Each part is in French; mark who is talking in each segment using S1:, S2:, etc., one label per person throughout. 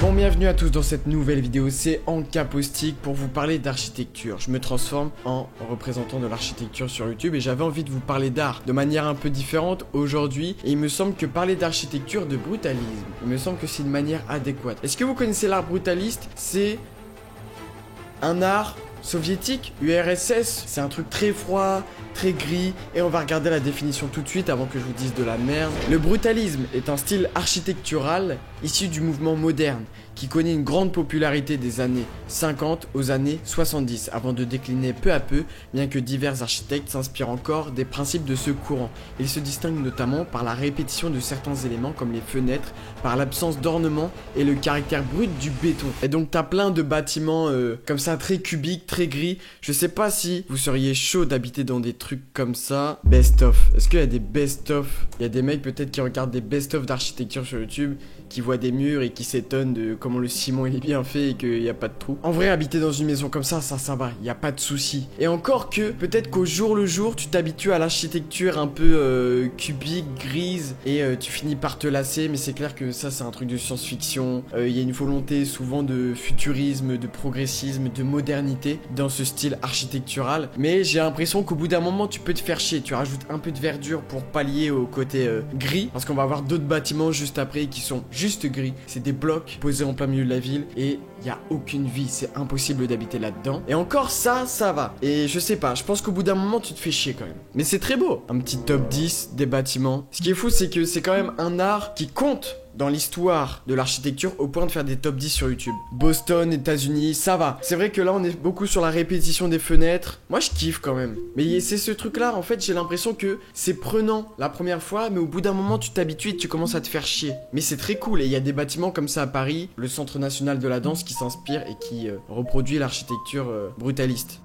S1: Bon, bienvenue à tous dans cette nouvelle vidéo, c'est Ancapostic pour vous parler d'architecture. Je me transforme en représentant de l'architecture sur YouTube et j'avais envie de vous parler d'art de manière un peu différente aujourd'hui. Et il me semble que parler d'architecture, de brutalisme, il me semble que c'est une manière adéquate. Est-ce que vous connaissez l'art brutaliste? C'est un art soviétique, URSS, c'est un truc très froid, très gris, et on va regarder la définition tout de suite avant que je vous dise de la merde. Le brutalisme est un style architectural issu du mouvement moderne qui connaît une grande popularité des années 50 aux années 70 avant de décliner peu à peu, bien que divers architectes s'inspirent encore des principes de ce courant. Il se distingue notamment par la répétition de certains éléments comme les fenêtres, par l'absence d'ornement et le caractère brut du béton. Et donc t'as plein de bâtiments comme ça très cubiques, très gris. Je sais pas si vous seriez chaud d'habiter dans des trucs comme ça. Best of. Est-ce qu'il y a des best of? Il y a des mecs peut-être qui regardent des best of d'architecture sur YouTube, qui voient des murs et qui s'étonnent de comment le ciment il est bien fait et qu'il n'y a pas de trou. En vrai, habiter dans une maison comme ça va, il n'y a pas de souci. Et encore que, peut-être qu'au jour le jour, tu t'habitues à l'architecture un peu cubique, grise, et tu finis par te lasser, mais c'est clair que ça c'est un truc de science-fiction. Il y a une volonté souvent de futurisme, de progressisme, de modernité dans ce style architectural, mais j'ai l'impression qu'au bout d'un moment, tu peux te faire chier. Tu rajoutes un peu de verdure pour pallier au côté gris, parce qu'on va avoir d'autres bâtiments juste après qui sont juste gris. C'est des blocs posés en plein milieu de la ville et il n'y a aucune vie, c'est impossible d'habiter là-dedans. Et encore ça va. Et je sais pas, je pense qu'au bout d'un moment tu te fais chier quand même. Mais c'est très beau. Un petit top 10 des bâtiments. Ce qui est fou, c'est que c'est quand même un art qui compte dans l'histoire de l'architecture au point de faire des top 10 sur YouTube. Boston, États-Unis, ça va. C'est vrai que là on est beaucoup sur la répétition des fenêtres. Moi je kiffe quand même. Mais c'est ce truc là, en fait j'ai l'impression que c'est prenant la première fois, mais au bout d'un moment tu t'habitues et tu commences à te faire chier. Mais c'est très cool et il y a des bâtiments comme ça à Paris, le Centre National de la Danse qui s'inspire et qui reproduit l'architecture brutaliste.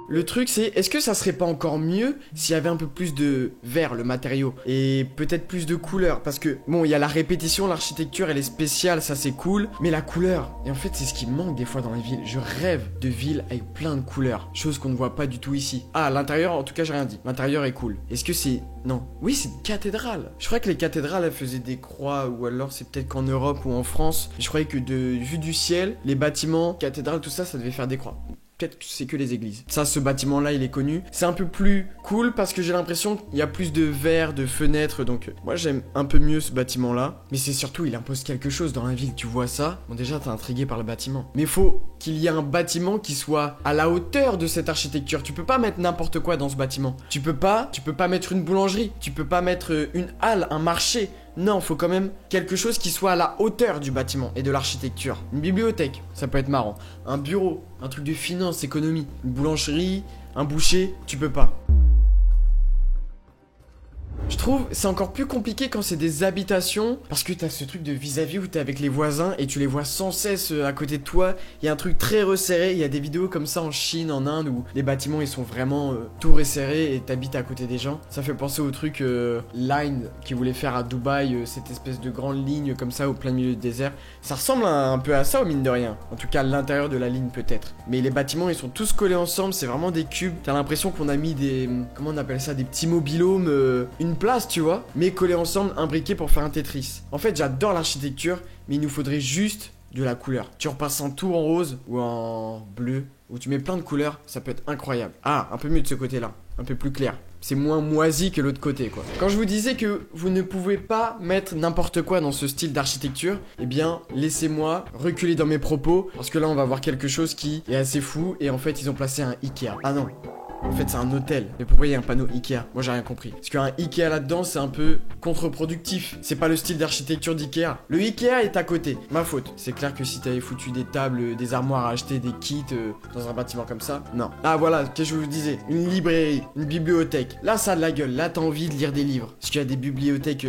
S1: Le truc c'est, est-ce que ça serait pas encore mieux s'il y avait un peu plus de vert, le matériau, et peut-être plus de couleurs? Parce que, bon, il y a la répétition, l'architecture, elle est spéciale, ça c'est cool, mais la couleur, et en fait c'est ce qui me manque des fois dans les villes. Je rêve de villes avec plein de couleurs, chose qu'on ne voit pas du tout ici. Ah, l'intérieur, en tout cas j'ai rien dit, l'intérieur est cool. Est-ce que c'est... Non. Oui, c'est une cathédrale. Je croyais que les cathédrales, elles faisaient des croix, ou alors c'est peut-être qu'en Europe ou en France. Je croyais que de vue du ciel, les bâtiments, cathédrales, tout ça, ça devait faire des croix. Peut-être que c'est que les églises. Ça, ce bâtiment-là, il est connu. C'est un peu plus cool parce que j'ai l'impression qu'il y a plus de verres, de fenêtres. Donc, moi, j'aime un peu mieux ce bâtiment-là. Mais c'est surtout, il impose quelque chose dans la ville. Tu vois ça? Bon, déjà, t'es intrigué par le bâtiment. Mais faut qu'il y ait un bâtiment qui soit à la hauteur de cette architecture. Tu peux pas mettre n'importe quoi dans ce bâtiment. Tu peux pas mettre une boulangerie. Tu peux pas mettre une halle, un marché. Non, faut quand même quelque chose qui soit à la hauteur du bâtiment et de l'architecture. Une bibliothèque, ça peut être marrant. Un bureau, un truc de finance, économie. Une boulangerie, un boucher, tu peux pas. Je trouve c'est encore plus compliqué quand c'est des habitations, parce que t'as ce truc de vis-à-vis où t'es avec les voisins et tu les vois sans cesse à côté de toi. Il y a un truc très resserré, il y a des vidéos comme ça en Chine, en Inde, où les bâtiments ils sont vraiment tout resserrés et t'habites à côté des gens. Ça fait penser au truc Line qui voulait faire à Dubaï, cette espèce de grande ligne comme ça au plein milieu du désert. Ça ressemble un peu à ça au mine de rien. En tout cas l'intérieur de la ligne peut-être. Mais les bâtiments ils sont tous collés ensemble, c'est vraiment des cubes. T'as l'impression qu'on a mis des... Comment on appelle ça? Des petits mobilhomes, une place, tu vois, mais collés ensemble, imbriqués pour faire un Tetris. En fait, j'adore l'architecture, mais il nous faudrait juste de la couleur. Tu repasses un tout en rose ou en bleu, où tu mets plein de couleurs, ça peut être incroyable. Ah, un peu mieux de ce côté-là, un peu plus clair. C'est moins moisi que l'autre côté, quoi. Quand je vous disais que vous ne pouvez pas mettre n'importe quoi dans ce style d'architecture, eh bien, laissez-moi reculer dans mes propos, parce que là, on va voir quelque chose qui est assez fou, et en fait, ils ont placé un Ikea. Ah non. En fait, c'est un hôtel. Mais pourquoi il y a un panneau Ikea? Moi, j'ai rien compris. Parce qu'un Ikea là-dedans, c'est un peu contre-productif. C'est pas le style d'architecture d'Ikea. Le Ikea est à côté. Ma faute. C'est clair que si t'avais foutu des tables, des armoires à acheter, des kits dans un bâtiment comme ça, non. Ah, voilà, qu'est-ce que je vous disais? Une librairie, une bibliothèque. Là, ça a de la gueule. Là, t'as envie de lire des livres. Parce qu'il y a des bibliothèques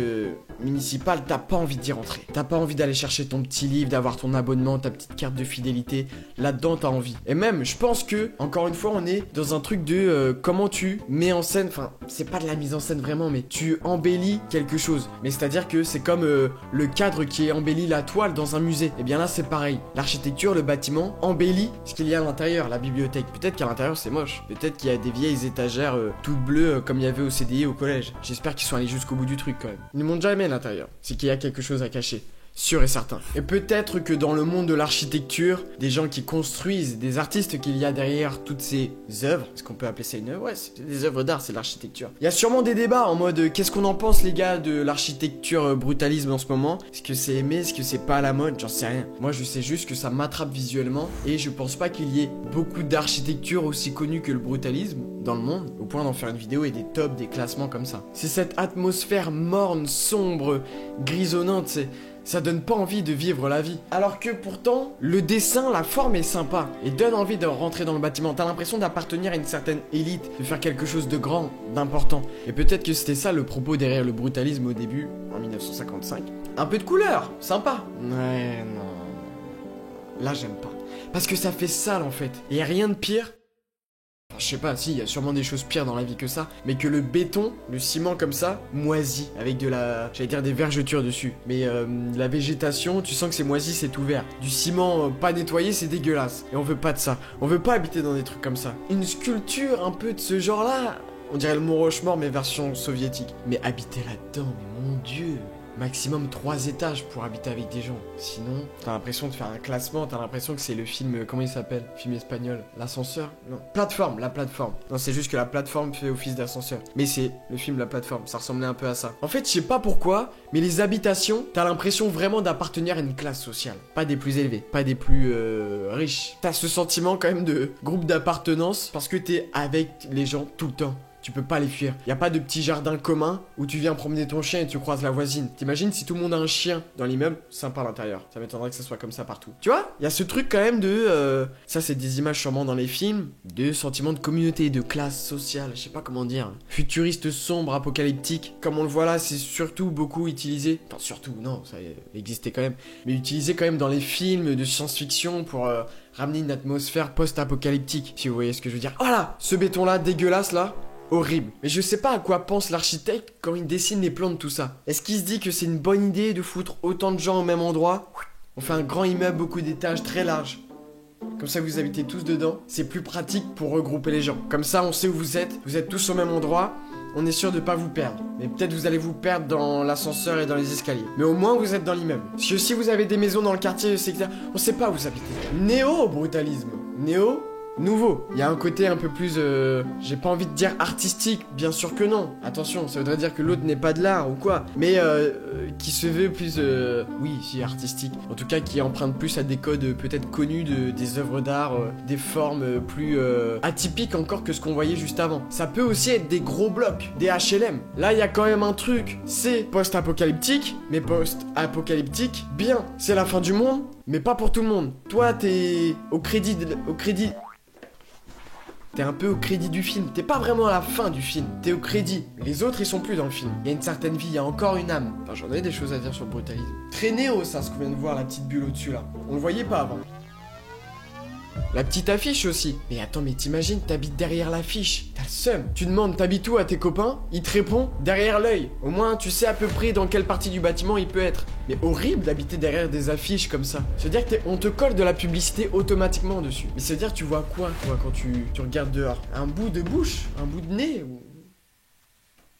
S1: municipales, t'as pas envie d'y rentrer. T'as pas envie d'aller chercher ton petit livre, d'avoir ton abonnement, ta petite carte de fidélité. Là-dedans, t'as envie. Et même, je pense que, encore une fois, on est dans un truc de comment tu mets en scène, enfin c'est pas de la mise en scène vraiment, mais tu embellis quelque chose. Mais c'est à dire que c'est comme le cadre qui embellit la toile dans un musée. Et bien là c'est pareil, l'architecture, le bâtiment embellit ce qu'il y a à l'intérieur, la bibliothèque. Peut-être qu'à l'intérieur c'est moche, peut-être qu'il y a des vieilles étagères toutes bleues comme il y avait au CDI au collège. J'espère qu'ils sont allés jusqu'au bout du truc quand même. Ils ne montrent jamais l'intérieur, c'est qu'il y a quelque chose à cacher. sûr et certain. Et peut-être que dans le monde de l'architecture, des gens qui construisent, des artistes qu'il y a derrière toutes ces œuvres, est-ce qu'on peut appeler ça une œuvre? Ouais, c'est des œuvres d'art, c'est l'architecture. Il y a sûrement des débats en mode qu'est-ce qu'on en pense les gars de l'architecture brutalisme en ce moment? Est-ce que c'est aimé? Est-ce que c'est pas à la mode? J'en sais rien. Moi je sais juste que ça m'attrape visuellement et je pense pas qu'il y ait beaucoup d'architecture aussi connue que le brutalisme dans le monde, au point d'en faire une vidéo et des tops, des classements comme ça. C'est cette atmosphère morne, sombre, grisonnante, ça donne pas envie de vivre la vie. Alors que pourtant, le dessin, la forme est sympa et donne envie de rentrer dans le bâtiment. T'as l'impression d'appartenir à une certaine élite, de faire quelque chose de grand, d'important. Et peut-être que c'était ça le propos derrière le brutalisme au début, en 1955. Un peu de couleur, sympa. Ouais, non. Là, j'aime pas. Parce que ça fait sale en fait. Et y a rien de pire. Enfin, je sais pas, si, il y a sûrement des choses pires dans la vie que ça, mais que le béton, le ciment comme ça, moisi, avec de la, j'allais dire des vergetures dessus, mais la végétation, tu sens que c'est moisi, c'est tout vert. Du ciment pas nettoyé, c'est dégueulasse, et on veut pas de ça. On veut pas habiter dans des trucs comme ça. Une sculpture un peu de ce genre-là, on dirait le Mont Rochemort, mais version soviétique. Mais habiter là-dedans, mais mon Dieu. Maximum 3 étages pour habiter avec des gens. Sinon, t'as l'impression de faire un classement, t'as l'impression que c'est le film, comment il s'appelle? Film espagnol. L'ascenseur? Non. Plateforme, la plateforme. Non, c'est juste que la plateforme fait office d'ascenseur. Mais c'est le film La Plateforme, ça ressemblait un peu à ça. En fait, je sais pas pourquoi, mais les habitations, t'as l'impression vraiment d'appartenir à une classe sociale. Pas des plus élevés, pas des plus riches. T'as ce sentiment quand même de groupe d'appartenance parce que t'es avec les gens tout le temps. Tu peux pas les fuir. Y a pas de petit jardin commun où tu viens promener ton chien et tu croises la voisine. T'imagines si tout le monde a un chien dans l'immeuble, sympa à l'intérieur. Ça m'étonnerait que ça soit comme ça partout. Tu vois? Y a ce truc quand même de... ça c'est des images sûrement dans les films. De sentiment de communauté, de classe sociale. Je sais pas comment dire. Futuriste sombre, apocalyptique. Comme on le voit là, c'est surtout beaucoup utilisé. Enfin surtout, non, ça existait quand même. Mais utilisé quand même dans les films de science-fiction pour... ramener une atmosphère post-apocalyptique. Si vous voyez ce que je veux dire. Voilà! Ce béton là, dégueulasse là. Horrible. Mais je sais pas à quoi pense l'architecte quand il dessine les plans de tout ça. Est-ce qu'il se dit que c'est une bonne idée de foutre autant de gens au même endroit? On fait un grand immeuble, beaucoup d'étages, très large. Comme ça vous habitez tous dedans. C'est plus pratique pour regrouper les gens. Comme ça on sait où vous êtes tous au même endroit. On est sûr de pas vous perdre. Mais peut-être vous allez vous perdre dans l'ascenseur et dans les escaliers. Mais au moins vous êtes dans l'immeuble. Parce que si vous avez des maisons dans le quartier, c'est clair, on sait pas où vous habitez. Néo-brutalisme. Néo nouveau. Il y a un côté un peu plus, j'ai pas envie de dire artistique, bien sûr que non. Attention, ça voudrait dire que l'autre n'est pas de l'art ou quoi. Mais qui se veut plus, oui, si artistique. En tout cas, qui emprunte plus à des codes peut-être connus des œuvres d'art, des formes plus atypiques encore que ce qu'on voyait juste avant. Ça peut aussi être des gros blocs, des HLM. Là, il y a quand même un truc. C'est post-apocalyptique, mais post-apocalyptique, bien. C'est la fin du monde, mais pas pour tout le monde. Toi, t'es au crédit. T'es un peu au crédit du film, t'es pas vraiment à la fin du film, t'es au crédit. Les autres ils sont plus dans le film. Il y a une certaine vie, il y a encore une âme. Enfin j'en ai des choses à dire sur le brutalisme. Très néo ça, ce qu'on vient de voir, la petite bulle au-dessus là. On le voyait pas avant. La petite affiche aussi. Mais attends, mais t'imagines, t'habites derrière l'affiche. T'as le seum. Tu demandes t'habites où à tes copains, ils te répondent derrière l'œil. Au moins, tu sais à peu près dans quelle partie du bâtiment il peut être. Mais horrible d'habiter derrière des affiches comme ça. C'est-à-dire qu'on te colle de la publicité automatiquement dessus. Mais c'est-à-dire tu vois quoi, toi, quand tu regardes dehors? Un bout de bouche? Un bout de nez ou...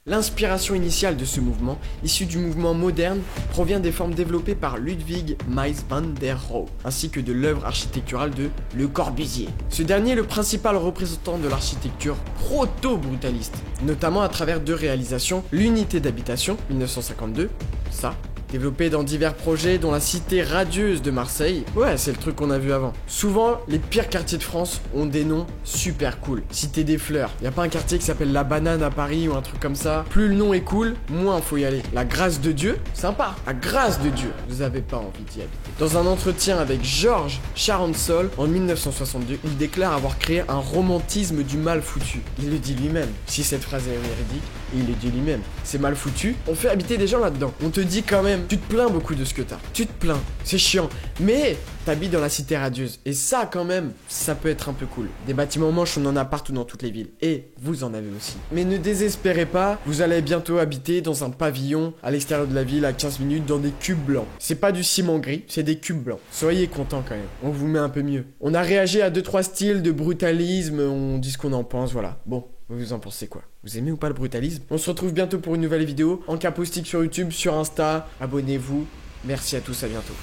S1: L'inspiration initiale de ce mouvement, issu du mouvement moderne, provient des formes développées par Ludwig Mies van der Rohe, ainsi que de l'œuvre architecturale de Le Corbusier. Ce dernier est le principal représentant de l'architecture proto-brutaliste, notamment à travers deux réalisations, l'unité d'habitation, 1952, ça, développé dans divers projets dont la cité radieuse de Marseille. Ouais, c'est le truc qu'on a vu avant. Souvent, les pires quartiers de France ont des noms super cool. Cité des Fleurs. Y a pas un quartier qui s'appelle La Banane à Paris ou un truc comme ça. Plus le nom est cool, moins faut y aller. La Grâce de Dieu, sympa. La Grâce de Dieu, vous avez pas envie d'y habiter. Dans un entretien avec Georges Charançol en 1962, il déclare avoir créé un romantisme du mal foutu. Il le dit lui-même. Si cette phrase est véridique, il le dit lui-même. C'est mal foutu, on fait habiter des gens là-dedans. On te dit quand même, tu te plains beaucoup de ce que t'as. Tu te plains, c'est chiant. Mais t'habites dans la cité radieuse. Et ça, quand même, ça peut être un peu cool. Des bâtiments moches, on en a partout dans toutes les villes. Et vous en avez aussi. Mais ne désespérez pas, vous allez bientôt habiter dans un pavillon à l'extérieur de la ville à 15 minutes dans des cubes blancs. C'est pas du ciment gris, c'est des cubes blancs. Soyez contents quand même. On vous met un peu mieux. On a réagi à 2-3 styles de brutalisme, on dit ce qu'on en pense, voilà. Bon. Vous en pensez quoi? Vous aimez ou pas le brutalisme? On se retrouve bientôt pour une nouvelle vidéo en capostique sur YouTube, sur Insta. Abonnez-vous. Merci à tous, à bientôt.